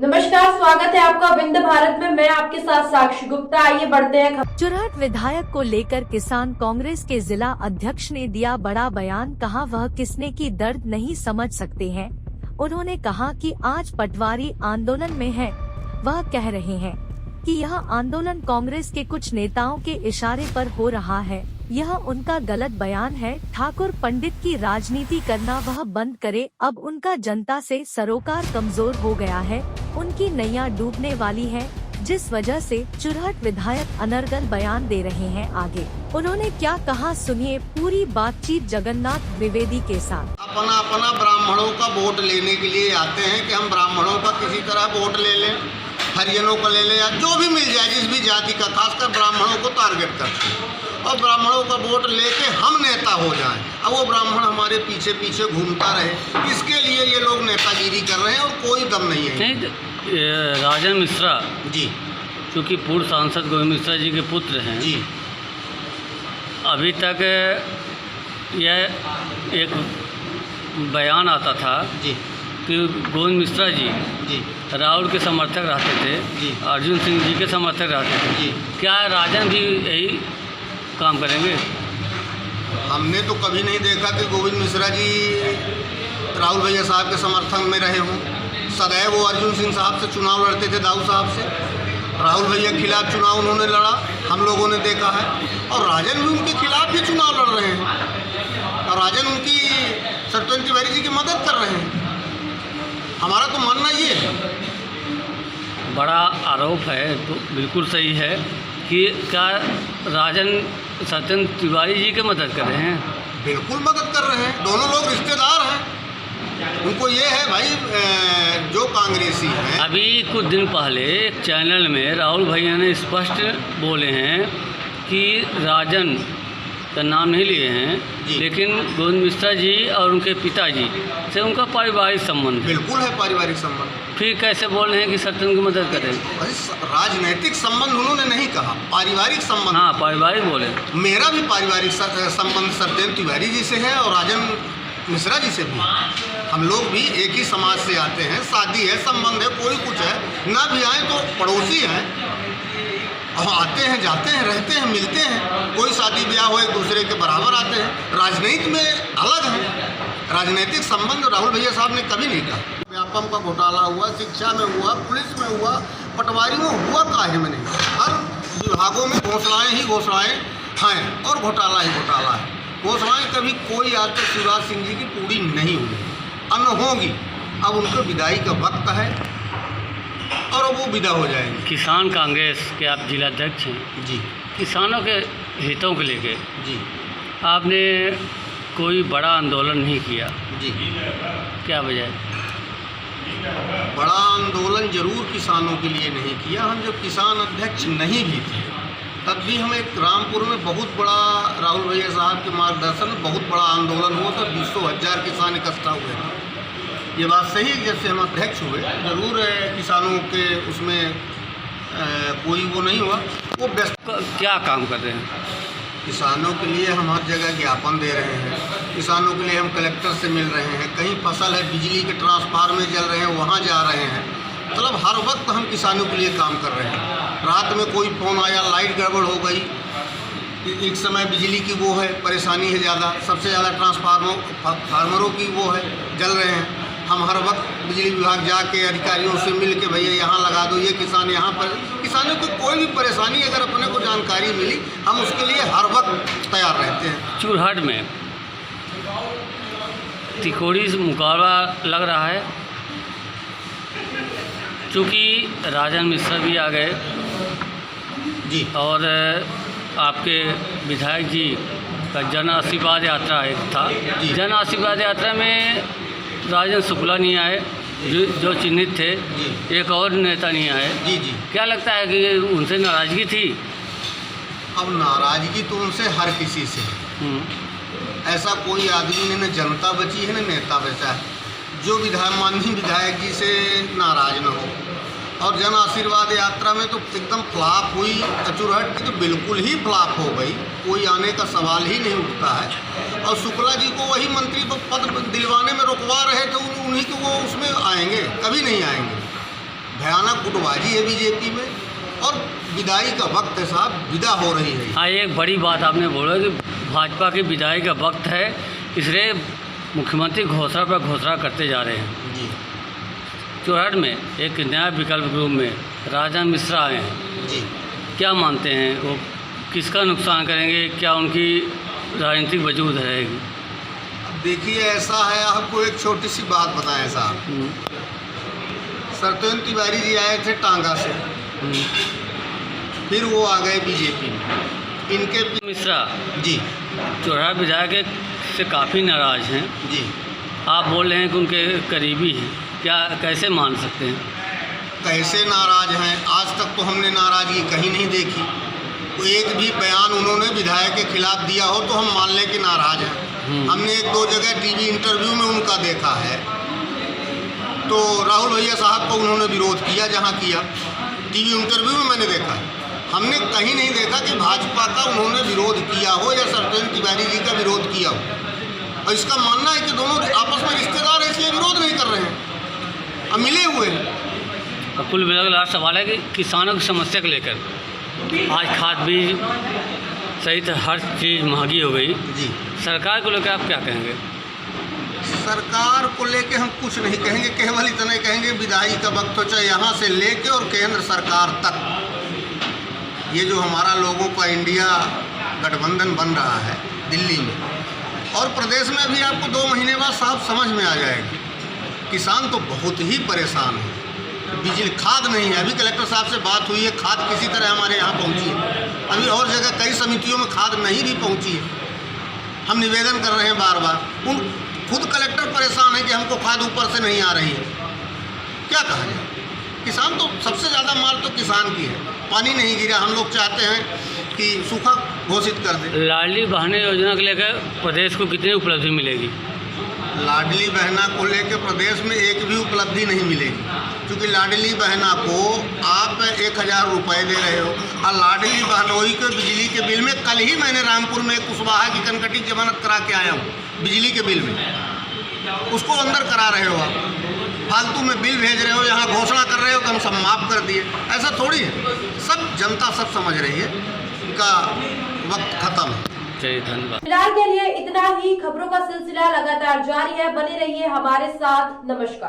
नमस्कार, स्वागत है आपका विंध्य भारत में। मैं आपके साथ साक्षी गुप्ता। आइए बढ़ते हैं। चुरहट विधायक को लेकर किसान कांग्रेस के जिला अध्यक्ष ने दिया बड़ा बयान। कहा वह किसने की दर्द नहीं समझ सकते हैं। उन्होंने कहा कि आज पटवारी आंदोलन में है। वह कह रहे हैं कि यह आंदोलन कांग्रेस के कुछ नेताओं के इशारे पर हो रहा है। यह उनका गलत बयान है। ठाकुर पंडित की राजनीति करना वह बंद करे। अब उनका जनता से सरोकार कमजोर हो गया है। उनकी नैया डूबने वाली है, जिस वजह से चुरहट विधायक अनर्गल बयान दे रहे हैं। आगे उन्होंने क्या कहा, सुनिए पूरी बातचीत जगन्नाथ द्विवेदी के साथ। अपना ब्राह्मणों का वोट लेने के लिए आते हैं कि हम ब्राह्मणों का किसी तरह वोट ले लें, हरिजनों का ले लें या जो भी मिल जाए, जिस भी जाति का, खासकर ब्राह्मणों को टारगेट करते हैं और ब्राह्मणों का वोट लेके हम नेता हो जाएं। अब वो ब्राह्मण हमारे पीछे पीछे घूमता रहे, इसके लिए ये लोग नेतागिरी कर रहे हैं और कोई दम नहीं है। राजन मिश्रा जी, क्योंकि पूर्व सांसद गोविंद मिश्रा जी के पुत्र हैं जी, अभी तक यह एक बयान आता था जी, कि गोविंद मिश्रा जी राहुल के समर्थक रहते थे, जी, अर्जुन सिंह जी के समर्थक रहते थे। जी, क्या राजन भी यही काम करेंगे? हमने तो कभी नहीं देखा कि गोविंद मिश्रा जी राहुल भैया साहब के समर्थन में रहे हों। सदैव वो अर्जुन सिंह साहब से चुनाव लड़ते थे, दाऊ साहब से। राहुल भैया के खिलाफ चुनाव उन्होंने लड़ा, हम लोगों ने देखा है। और राजन भी उनके खिलाफ ही चुनाव लड़ रहे हैं और राजन उनकी सत्येंद्र तिवारी जी की मदद कर रहे हैं। हमारा तो मानना ये है। बड़ा आरोप है, तो बिल्कुल सही है कि क्या राजन सत्येंद्र तिवारी जी की मदद कर रहे हैं? बिल्कुल मदद कर रहे हैं, दोनों लोग रिश्तेदार हैं। उनको ये है भाई, जो कांग्रेसी हैं। अभी कुछ दिन पहले एक चैनल में राहुल भैया ने स्पष्ट बोले हैं कि राजन का नाम नहीं लिए हैं, लेकिन गोविंद मिश्रा जी और उनके पिताजी से उनका पारिवारिक संबंध। बिल्कुल है पारिवारिक संबंध। फिर कैसे बोल रहे हैं कि सत्येंद्र की मदद करें? राजनीतिक संबंध उन्होंने नहीं कहा, पारिवारिक संबंध। हाँ, पारिवारिक बोले। मेरा भी पारिवारिक संबंध सत्येंद्र तिवारी जी से है और राजन मिश्रा जी से भी। हम लोग भी एक ही समाज से आते हैं, शादी है, संबंध है, कोई कुछ है ना भी आए तो पड़ोसी हैं और आते हैं, जाते हैं, रहते हैं, मिलते हैं। कोई शादी ब्याह हो एक दूसरे के बराबर आते हैं। राजनीति में अलग है, राजनीतिक संबंध राहुल भैया साहब ने कभी नहीं कहा। व्यापम का घोटाला हुआ, शिक्षा में हुआ, पुलिस में हुआ, पटवारी में हुआ, काहे में नहीं। हर विभागों में घोषणाएँ ही घोषणाएँ हैं और घोटाला ही घोटाला है। घोषणाएँ कभी कोई आज तक शिवराज सिंह जी की पूरी नहीं हुई, अन होगी। अब उनके विदाई का वक्त है और वो विदा हो जाएंगे। किसान कांग्रेस के आप जिलाध्यक्ष हैं जी, किसानों के हितों को लेके जी, आपने कोई बड़ा आंदोलन नहीं किया जी। क्या वजह? बड़ा आंदोलन जरूर किसानों के लिए नहीं किया। हम जब किसान अध्यक्ष नहीं भी थे तब भी हम एक रामपुर में बहुत बड़ा राहुल भैया साहब के मार्गदर्शन में बहुत बड़ा आंदोलन हुआ था। 200,000 किसान इकट्ठा हुए थे। ये बात सही है, जैसे हम अध्यक्ष हुए जरूर किसानों के उसमें कोई वो नहीं हुआ। वो क्या काम कर रहे हैं? किसानों के लिए हम हर जगह ज्ञापन दे रहे हैं। किसानों के लिए हम कलेक्टर से मिल रहे हैं। कहीं फसल है, बिजली के ट्रांसफार्मर जल रहे हैं, वहाँ जा रहे हैं। मतलब हर वक्त हम किसानों के लिए काम कर रहे हैं। रात में कोई फ़ोन आया, लाइट गड़बड़ हो गई, एक समय बिजली की वो है परेशानी है ज़्यादा, सबसे ज़्यादा ट्रांसफार्मरों की वो है, जल रहे हैं। हम हर वक्त बिजली विभाग जाके अधिकारियों से मिल के भैया यहाँ लगा दो, ये किसान यहाँ पर। किसानों को कोई भी परेशानी अगर अपने को जानकारी मिली, हम उसके लिए हर वक्त तैयार रहते हैं। चुरहट में तिकोड़ी से मुकाबला लग रहा है, चूँकि राजन मिश्रा भी आ गए जी, और आपके विधायक जी का जन आशीर्वाद यात्रा एक था। जन आशीर्वाद यात्रा में राजन शुक्ला नहीं आए, जो चिन्हित थे। एक और नेता नहीं आए। जी जी। क्या लगता है कि उनसे नाराज़गी थी? अब नाराज़गी तो उनसे हर किसी से। ऐसा कोई आदमी नहीं, न जनता बची है न नेता बचा है जो माननीय विधायक जी से नाराज़ न हो। और जन आशीर्वाद यात्रा में तो एकदम फ्लॉप हुई। चुरहट की तो बिल्कुल ही फ्लॉप हो गई, कोई आने का सवाल ही नहीं उठता है। और शुक्ला जी को वही मंत्री पद दिलवाने में रुकवा रहे थे, उन्हीं को वो कभी नहीं आएंगे। भयानक गुटबाजी है बीजेपी में और विदाई का वक्त है साहब, विदा हो रही है। हाँ, एक बड़ी बात आपने बोला कि भाजपा की विदाई का वक्त है, इसलिए मुख्यमंत्री घोषणा पर घोषणा करते जा रहे हैं। जी चौराट में एक नया विकल्प ग्रुप में राजन मिश्रा आए हैं। जी क्या मानते हैं वो किसका नुकसान करेंगे, क्या उनकी राजनीतिक वजूद रहेगी? देखिए ऐसा है, आपको एक छोटी सी बात बताएं साहब। सत्येंद्र तिवारी जी आए थे टांगा से, फिर वो आ गए बीजेपी में। इनके मिश्रा जी चौराहा विधायक से काफ़ी नाराज़ हैं। जी आप बोल रहे हैं कि उनके करीबी हैं, क्या कैसे मान सकते हैं? कैसे नाराज हैं? आज तक तो हमने नाराज़गी कहीं नहीं देखी। तो एक भी बयान उन्होंने विधायक के खिलाफ दिया हो तो हम मान लें कि नाराज हैं। हमने एक दो जगह टीवी इंटरव्यू में उनका देखा है, तो राहुल भैया साहब को उन्होंने विरोध किया, जहाँ किया टीवी इंटरव्यू में मैंने देखा है। हमने कहीं नहीं देखा कि भाजपा का उन्होंने विरोध किया हो या सत्येंद्र तिवारी जी का विरोध किया हो। और इसका मानना है कि दोनों आपस में रिश्तेदार हैं, इसलिए विरोध नहीं कर रहे हैं, अब मिले हुए हैं। और कुल मिलाकर लास्ट सवाल है कि किसानों की समस्या को लेकर आज खाद बीज सहित हर चीज़ महंगी हो गई। जी सरकार को लेकर आप क्या कहेंगे? सरकार को लेके हम कुछ नहीं कहेंगे, केवल इतना ही कहेंगे विदाई का वक्त हो, चाहे यहाँ से लेके और केंद्र सरकार तक। ये जो हमारा लोगों का इंडिया गठबंधन बन रहा है दिल्ली में और प्रदेश में, अभी आपको 2 महीने बाद साहब समझ में आ जाएगी। किसान तो बहुत ही परेशान है, बिजली खाद नहीं है। अभी कलेक्टर साहब से बात हुई है, खाद किसी तरह हमारे यहाँ पहुँची है। अभी और जगह कई समितियों में खाद नहीं भी पहुँची है। हम निवेदन कर रहे हैं बार बार। खुद कलेक्टर परेशान है कि हमको खाद ऊपर से नहीं आ रही है। क्या कहा जाए, किसान तो सबसे ज़्यादा मार तो किसान की है। पानी नहीं गिरा, हम लोग चाहते हैं कि सूखा घोषित कर दें। लाडली बहन योजना को लेकर प्रदेश को कितनी उपलब्धि मिलेगी? लाडली बहना को लेकर प्रदेश में एक भी उपलब्धि नहीं मिलेगी, क्योंकि लाडली बहना को आप 1000 रुपये दे रहे हो और लाडली बहनोई के बिजली के बिल में, कल ही मैंने रामपुर में कुशवाहा की कनकटी जमानत करा के आया हूँ बिजली के बिल में, उसको अंदर करा रहे हो आप, फालतू में बिल भेज रहे हो, यहाँ घोषणा कर रहे हो कि हम सब माफ़ कर दिए। ऐसा थोड़ी है, सब जनता सब समझ रही है, इनका वक्त खत्म है। चलिए धन्यवाद। फिलहाल के लिए इतना ही। खबरों का सिलसिला लगातार जारी है, बने रहिए हमारे साथ। नमस्कार।